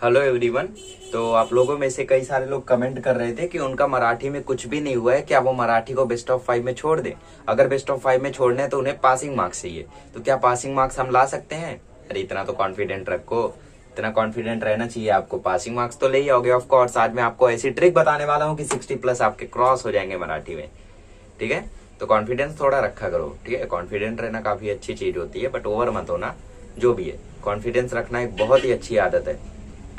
Hello everyone. तो आप लोगों में से कई सारे लोग कमेंट कर रहे थे कि उनका मराठी में कुछ भी नहीं हुआ है, क्या वो मराठी को बेस्ट ऑफ 5 में छोड़ दें। अगर बेस्ट ऑफ 5 में छोड़ने हैं तो उन्हें पासिंग मार्क्स चाहिए, तो क्या पासिंग मार्क्स हम ला सकते हैं? अरे इतना तो कॉन्फिडेंट रखो, इतना कॉन्फिडेंट रहना चाहिए आपको। पासिंग मार्क्स तो ले ही आओगे ऑफ कोर्स। आज मैं आपको ऐसी ट्रिक बताने वाला हूँ कि 60+ आपके क्रॉस हो जाएंगे मराठी में। ठीक है, तो कॉन्फिडेंस थोड़ा रखा करो। ठीक है, कॉन्फिडेंट रहना काफी अच्छी चीज होती है, बट ओवर मत होना। जो भी है, कॉन्फिडेंस रखना एक बहुत ही अच्छी आदत है।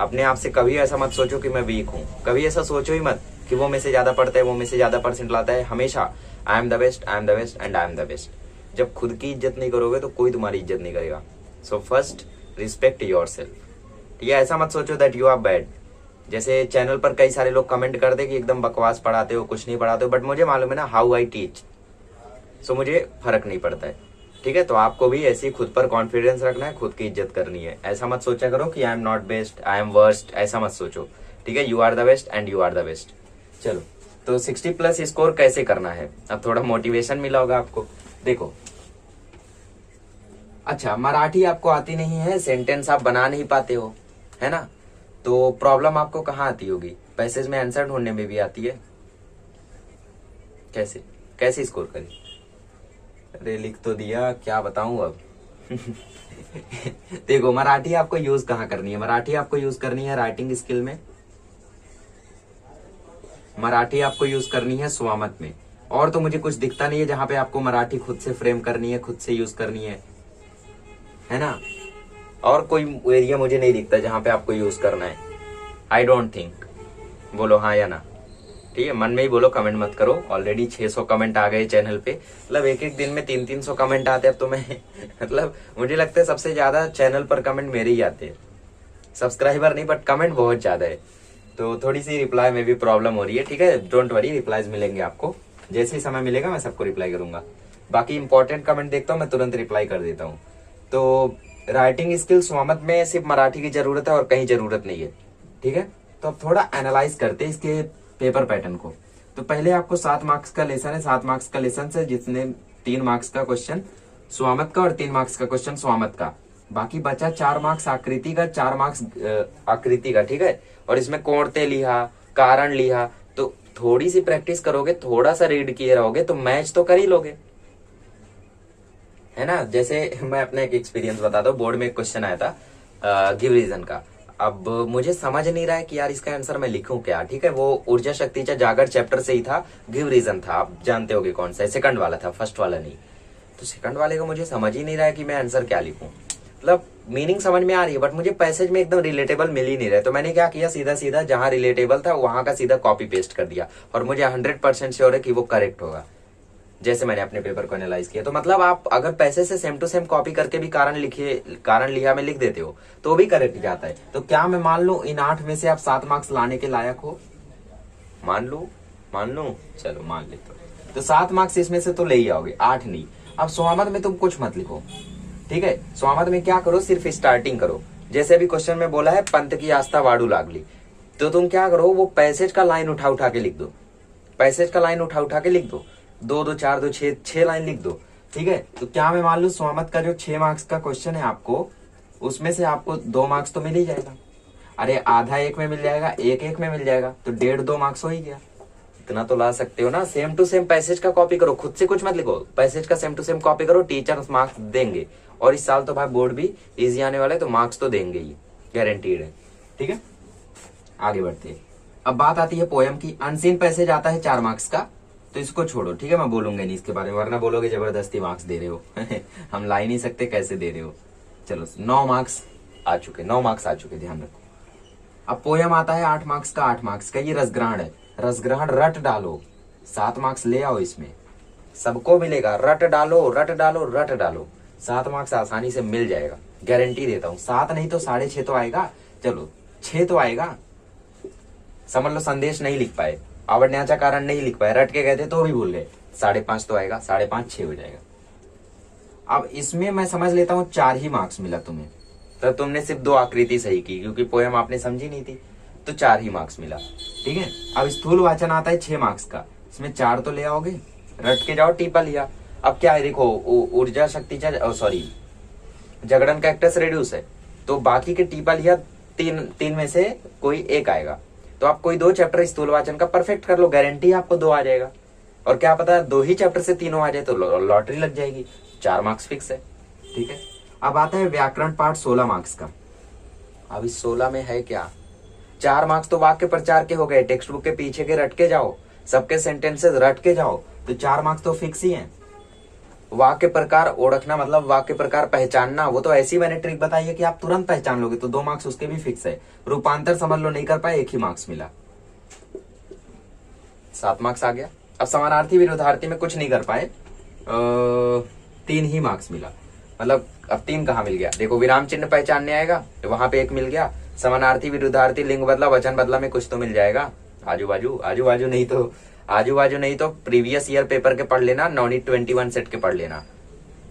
अपने आप से कभी ऐसा मत सोचो कि मैं वीक हूँ, कभी ऐसा सोचो ही मत कि वो मेरे से ज्यादा पढ़ता है, वो मेरे से ज्यादा परसेंट लाता है। हमेशा I am the best, I am the best and I am the best. जब खुद की इज्जत नहीं करोगे तो कोई तुम्हारी इज्जत नहीं करेगा। So first respect your self. ठीक है, ऐसा मत सोचो दैट यू आर बैड। जैसे चैनल पर कई सारे लोग कमेंट करते कि एकदम बकवास पढ़ाते हो, कुछ नहीं पढ़ाते हो, बट मुझे मालूम है ना हाउ आई टीच। सो मुझे फर्क नहीं पड़ता है। ठीक है, तो आपको भी ऐसी खुद पर कॉन्फिडेंस रखना है, खुद की इज्जत करनी है। ऐसा मत सोचा करो कि I am not best, I am worst, ऐसा मत सोचो। ठीक है, you are the best and you are the best. चलो, तो 60+ स्कोर कैसे करना है, अब थोड़ा मोटिवेशन मिला होगा आपको। देखो, अच्छा मराठी आपको आती नहीं है, सेंटेंस आप बना नहीं पाते हो, है ना, तो प्रॉब्लम आपको कहाँ आती होगी? पैसेज में आंसर ढूंढने में भी आती है। कैसे कैसे स्कोर करें? अरे लिख तो दिया, क्या बताऊं अब। देखो, मराठी आपको यूज कहाँ करनी है? मराठी आपको यूज करनी है राइटिंग स्किल में, मराठी आपको यूज करनी है स्वामत में। और तो मुझे कुछ दिखता नहीं है जहां पे आपको मराठी खुद से फ्रेम करनी है, खुद से यूज करनी है ना। और कोई एरिया मुझे नहीं दिखता जहां पे आपको यूज करना है। I don't think. बोलो हाँ या ना। ठीक है, मन में ही बोलो, कमेंट मत करो। ऑलरेडी 600 कमेंट आ गए चैनल पे। मतलब एक एक दिन में 300-300 कमेंट आते हैं अब तो मैं मतलब मुझे लगता है सबसे ज्यादा चैनल पर कमेंट मेरे ही आते हैं। सब्सक्राइबर नहीं, बट कमेंट बहुत ज्यादा है, तो थोड़ी सी रिप्लाई में भी प्रॉब्लम हो रही है। ठीक है, डोंट वरी, रिप्लाईज मिलेंगे आपको। जैसे ही समय मिलेगा मैं सबको रिप्लाई करूंगा। बाकी इंपॉर्टेंट कमेंट देखता हूँ मैं तुरंत रिप्लाई कर देता हूँ। तो राइटिंग स्किल स्वामत में सिर्फ मराठी की जरूरत है और कहीं जरूरत नहीं है। ठीक है, तो अब थोड़ा एनालाइज करते हैं इसके पेपर पैटर्न को। तो पहले आपको 7 मार्क्स का लेसन है, 7 मार्क्स का लेसन है जिसने 3 मार्क्स का क्वेश्चन स्वामत का और 3 मार्क्स का क्वेश्चन स्वामत का। बाकी बचा 4 मार्क्स आकृति का, 4 मार्क्स आकृति का। ठीक है, और इसमें कोणते लिहा, कारण लिहा, तो थोड़ी सी प्रैक्टिस करोगे, थोड़ा सा रीड किए रहोगे तो मैच तो कर ही लोगे, है ना। जैसे मैं अपना एक एक्सपीरियंस बताता हूँ। बोर्ड में एक क्वेश्चन आया था गिव रीजन का। अब मुझे समझ नहीं रहा है कि यार इसका आंसर मैं लिखूं क्या। ठीक है, वो ऊर्जा शक्ति जागर चैप्टर से ही था, गिव रीजन था। आप जानते होगे कौन सा है, सेकंड वाला था, फर्स्ट वाला नहीं। तो सेकंड वाले को मुझे समझ ही नहीं रहा है कि मैं आंसर क्या लिखूं। मतलब मीनिंग समझ में आ रही है बट मुझे पैसेज में एकदम रिलेटेबल मिल ही नहीं रहा। तो मैंने क्या किया, सीधा सीधा जहां रिलेटेबल था वहां का सीधा कॉपी पेस्ट कर दिया, और मुझे 100% श्योर है कि वो करेक्ट होगा जैसे मैंने अपने पेपर को एनालाइज किया। तो मतलब आप अगर पैसे से सेम टू सेम कॉपी करके भी कारण लिखिए, कारण लिहा में लिख देते हो तो भी करेक्ट जाता है। तो क्या मैं मान लू इन 8 में से आप 7 मार्क्स लाने के लायक हो? मान लू, चलो मान लेते हो। तो 7 मार्क्स इसमें से तो ले ही आओगे, 8 नहीं। अब स्वामत में तुम कुछ मत लिखो। ठीक है, स्वामत में क्या करो, सिर्फ स्टार्टिंग करो। जैसे अभी क्वेश्चन में बोला है पंत की आस्था वाडू लागली, तो तुम क्या करो, वो पैसेज का लाइन उठा उठा के लिख दो। पैसेज का लाइन उठा उठा के लिख दो, 2 2 4 2 6 लाइन लिख दो। ठीक है, तो क्या मैं मान लू स्वामत का जो 6 मार्क्स का क्वेश्चन है आपको, उसमें से आपको 2 मार्क्स तो मिल ही जाएगा। अरे आधा एक में मिल जाएगा, एक में मिल जाएगा, तो 1.5-2 मार्क्स हो ही गया। इतना तो ला सकते हो ना। सेम टू सेम पैसेज का कॉपी करो, खुद से कुछ मत लिखो, पैसेज का सेम टू सेम कॉपी करो, टीचर मार्क्स देंगे। और इस साल तो भाई बोर्ड भी इजी आने वाला है, तो मार्क्स तो देंगे ही, गारंटीड है। ठीक है, आगे बढ़ते हैं। अब बात आती है पोयम की। अनसीन पैसेज आता है 4 मार्क्स का, तो इसको छोड़ो। ठीक है, मैं बोलूंगा नहीं इसके बारे में, वरना बोलोगे जबरदस्ती मार्क्स दे रहे हो। हम ला ही नहीं सकते, कैसे दे रहे हो। चलो 9 मार्क्स आ चुके, 9 मार्क्स आ चुके, ध्यान रखो। अब पोयम आता है 8 मार्क्स का, 8 मार्क्स का। ये रसग्रहण है, रसग्रहण रट डालो, 7 मार्क्स ले आओ इसमें, सबको मिलेगा। रट डालो रट डालो रट डालो, 7 मार्क्स आसानी से मिल जाएगा, गारंटी देता हूँ। 7 नहीं तो 6.5 तो आएगा, चलो 6 तो आएगा। समझ लो संदेश नहीं लिख पाए, आवडण्याचा कारण नहीं लिख पाए, रट के गए थे तो भी भूल गए, 5.5 तो आएगा, 5.5 6 हो जाएगा। अब इसमें मैं समझ लेता हूँ 4 ही मार्क्स मिला तुम्हें, तब तुमने सिर्फ 2 आकृति सही की क्योंकि पोयम आपने समझी नहीं थी, तो 4 ही मार्क्स मिला। ठीक है, अब स्थूल वाचन आता है 6 मार्क्स का, इसमें 4 तो ले आओगे, रट के जाओ, टीपा लिया। अब क्या है, देखो ऊर्जा शक्ति सॉरी झगड़न का एक्टस रेड्यूस है, तो बाकी के टीपा लिया तीन तीन में से कोई एक आएगा। तो आप कोई 2 चैप्टर स्थूलवाचन का परफेक्ट कर लो, गारंटी आपको 2 आ जाएगा। और क्या पता 2 ही चैप्टर से तीनों आ जाए तो लॉटरी लग जाएगी, 4 मार्क्स फिक्स है। ठीक है, अब आता है व्याकरण पाठ 16 मार्क्स का। अब इस 16 में है क्या, 4 मार्क्स तो वाक्य प्रचार के हो गए, टेक्स्ट बुक के पीछे के रट के जाओ, सबके सेंटेंसेस रट के जाओ, तो 4 मार्क्स तो फिक्स ही हैं। वाक्य प्रकार ओळखना मतलब वाक्य प्रकार पहचानना, वो तो ऐसी मैंने ट्रिक बताई है कि आप तुरंत पहचान लोगे, तो 2 मार्क्स उसके भी फिक्स है। रूपांतर समझ लो, नहीं कर पाए, 1 ही मार्क्स मिला, 7 मार्क्स आ गया। अब समानार्थी विरोधार्थी में कुछ नहीं कर पाए, 3 ही मार्क्स मिला। मतलब अब 3 कहाँ मिल गया, देखो विराम चिन्ह पहचानने आएगा, वहां पे 1 मिल गया। समानार्थी विरुद्धार्थी लिंग बदला वचन बदला में कुछ तो मिल जाएगा। आजू बाजू नहीं तो प्रीवियस ईयर पेपर के पढ़ लेना, नॉनी 21 सेट के पढ़ लेना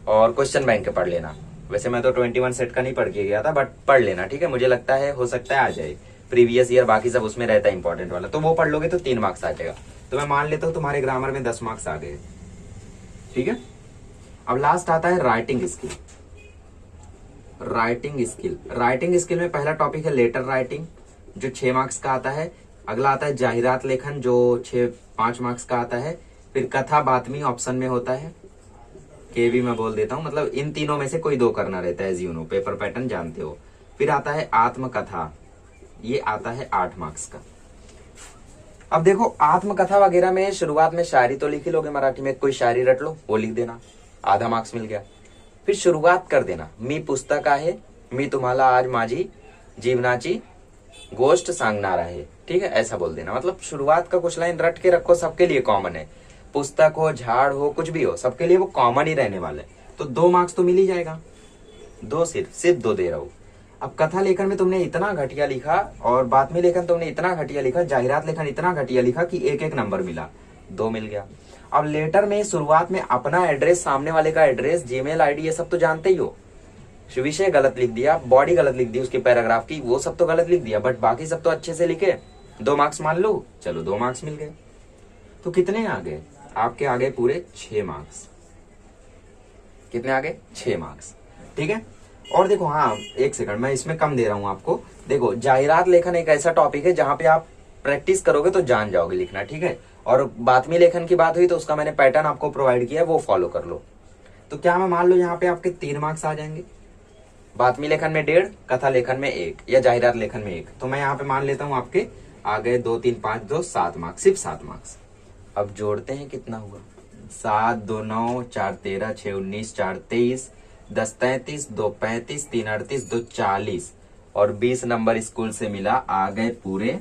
और क्वेश्चन बैंक के पढ़ लेना। वैसे मैं तो 21 सेट का नहीं पढ़ के गया था, बट पढ़ लेना, ठीक है। मुझे लगता है हो सकता है आ जाए प्रीवियस ईयर, बाकी सब उसमें रहता है इंपॉर्टेंट वाला, तो वो पढ़ लोगे तो 3 मार्क्स आ जाएगा। तो मैं मान लेता हूँ तुम्हारे ग्रामर में 10 मार्क्स आ गए। ठीक है, अब लास्ट आता है राइटिंग स्किल। राइटिंग स्किल में पहला टॉपिक है लेटर राइटिंग, जो 6 मार्क्स का आता है। अगला आता है जाहिरात लेखन, जो 5 मार्क्स का आता है। फिर कथा बातमी ऑप्शन में होता है, के भी मैं बोल देता हूं, मतलब इन तीनों में से कोई 2 करना रहता है, जी पेपर पैटर्न जानते हो। फिर आता है आत्मकथा, ये आता है 8 मार्क्स का। अब देखो आत्मकथा वगैरह में शुरुआत में शायरी तो लिख ही लोगे, मराठी में कोई शायरी रट लो, वो लिख देना, आधा मार्क्स मिल गया। फिर शुरुआत कर देना, मी पुस्तक आहे, मी तुम्हाला आज माझी जीवनाची गोष्ट सांगणार आहे, ठीक है, ऐसा बोल देना। मतलब शुरुआत का कुछ लाइन रट के रखो, सबके लिए कॉमन है, पुस्तक हो झाड़ हो कुछ भी हो, सबके लिए वो कॉमन ही रहने वाला है। तो 2 मार्क्स तो मिल ही जाएगा, 2 सिर्फ 2 दे रहा हूं। अब कथा लेखन में तुमने इतना घटिया लिखा और बातमी लेखन तुमने इतना घटिया लिखा, जाहिरात लेखन इतना घटिया लिखा कि 1-1 नंबर मिला, 2 मिल गया। अब लेटर में शुरुआत में अपना एड्रेस, सामने वाले का एड्रेस, जीमेल आईडी, ये सब तो जानते ही हो। विषय गलत लिख दिया, बॉडी गलत लिख दी उसकी पैराग्राफ की, वो सब तो गलत लिख दिया, बट बाकी सब तो अच्छे से लिखे, 2 मार्क्स मान लो, चलो 2 मार्क्स मिल गए। तो कितने आ गए आपके, आगे पूरे 6 मार्क्स। कितने आ गए, 6 मार्क्स। ठीक है, और देखो, हाँ 1 सेकंड, मैं इसमें कम दे रहा हूं आपको। देखो जाहिरात लेखन एक ऐसा टॉपिक है जहां पे आप प्रैक्टिस करोगे तो जान जाओगे लिखना, ठीक है। और बातमी लेखन की बात हुई तो उसका मैंने पैटर्न आपको प्रोवाइड किया है, वो फॉलो कर लो। तो क्या मैं मान लो यहाँ पे आपके 3 मार्क्स आ जाएंगे, बातमी लेखन में 1.5, कथा लेखन में 1 या जाहिरात लेखन में 1। तो मैं यहाँ पे मान लेता हूँ आपके आ गए 2 3 5 2 7 मार्क्स, सिर्फ 7 मार्क्स। अब जोड़ते हैं कितना हुआ, 7 2 9 4 13 6 19 4 23 10 33 2 35 3 38 2 40 और 20 नंबर स्कूल से मिला, आ गए पूरे,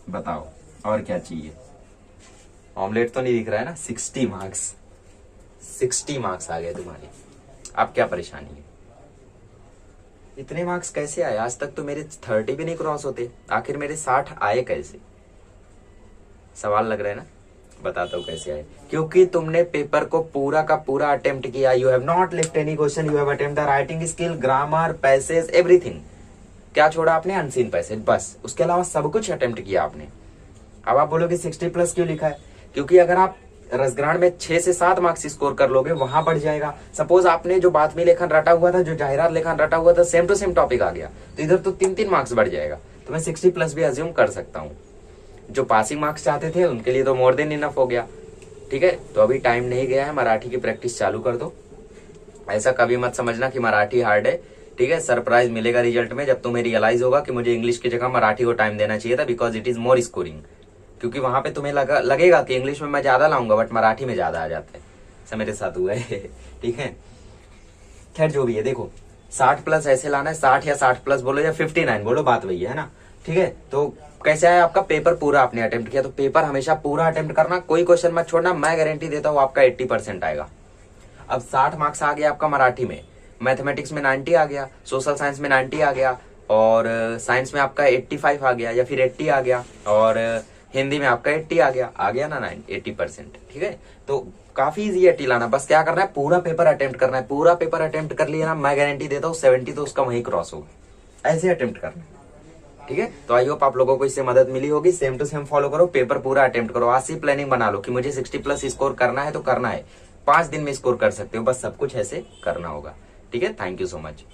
बताओ और क्या चाहिए। ऑमलेट तो नहीं दिख रहा है ना, 60 मार्क्स, 60 मार्क्स आ गए तुम्हारे। अब क्या परेशानी है, इतने मार्क्स कैसे आए? आज तक तो मेरे 30 भी नहीं क्रॉस होते, आखिर मेरे 60 आए कैसे? सवाल लग रहा है ना, बताता हूँ कैसे आए। क्योंकि तुमने पेपर को पूरा का पूरा अटेम्प्ट किया, you have not left any question, you have attempt the writing skill, grammar, passage, everything. क्या छोड़ा आपने? अनसीन पैसेज, बस, उसके अलावा सब कुछ अटेम्प्ट किया आपने। अब आप बोलोगे 60+ क्यों लिखा है? क्योंकि अगर आप रसग्रहण में 6 से 7 मार्क्स स्कोर कर लोगे, वहां बढ़ जाएगा। सपोज आपने जो बातमी लेखन रटा हुआ था, जो जाहिरात लेखन रटा हुआ था, सेम टू सेम टॉपिक आ गया, तो इधर तो 3-3 मार्क्स बढ़ जाएगा। तो मैं 60+ भी अज्यूम कर सकता हूँ। जो पासिंग मार्क्स चाहते थे उनके लिए तो मोर देन इनफ हो गया। ठीक है, तो अभी टाइम नहीं गया है, मराठी की प्रैक्टिस चालू कर दो। ऐसा कभी मत समझना कि मराठी हार्ड है, ठीक है। सरप्राइज मिलेगा रिजल्ट में जब तुम्हें रियलाइज होगा कि मुझे इंग्लिश की जगह मराठी को टाइम देना चाहिए था, because it is more scoring. क्योंकि वहां पे तुम्हें लगेगा कि इंग्लिश में मैं ज्यादा लाऊंगा, बट मराठी में ज्यादा आ जाता है। ऐसा मेरे साथ हुआ है, ठीक है। खैर जो भी है, देखो 60+ ऐसे लाना है, 60 या 60+ बोलो या 59 बोलो, बात वही है ना, ठीक है। तो कैसे आया आपका पेपर? पूरा आपने अटेम्प्ट किया, तो पेपर हमेशा पूरा अटेम्प्ट करना, कोई क्वेश्चन मत छोड़ना। मैं गारंटी देता हूँ आपका 80% आएगा। अब 60 मार्क्स आ गया आपका मराठी में, मैथमेटिक्स में 90 आ गया, सोशल साइंस में 90 आ गया, और साइंस में आपका 85 आ गया या फिर 80 आ गया, और हिंदी में आपका 80 आ गया ना 80%, ठीक है। तो काफी इजी है 80 लाना, बस क्या करना है, पूरा पेपर अटेम्प्ट करना है। पूरा पेपर अटेम्प्ट कर लिया ना, मैं गारंटी देता हूँ 70 तो उसका वहीं क्रॉस होगा। ऐसे अटेम्प्ट करना है, ठीक है। तो आई होप आप लोगों को इससे मदद मिली होगी। सेम टू सेम फॉलो करो, पेपर पूरा अटेम्प्ट करो। आज से प्लानिंग बना लो कि मुझे 60+ स्कोर करना है, तो करना है। 5 दिन में स्कोर कर सकते हो, बस सब कुछ ऐसे करना होगा, ठीक है, थैंक यू सो मच।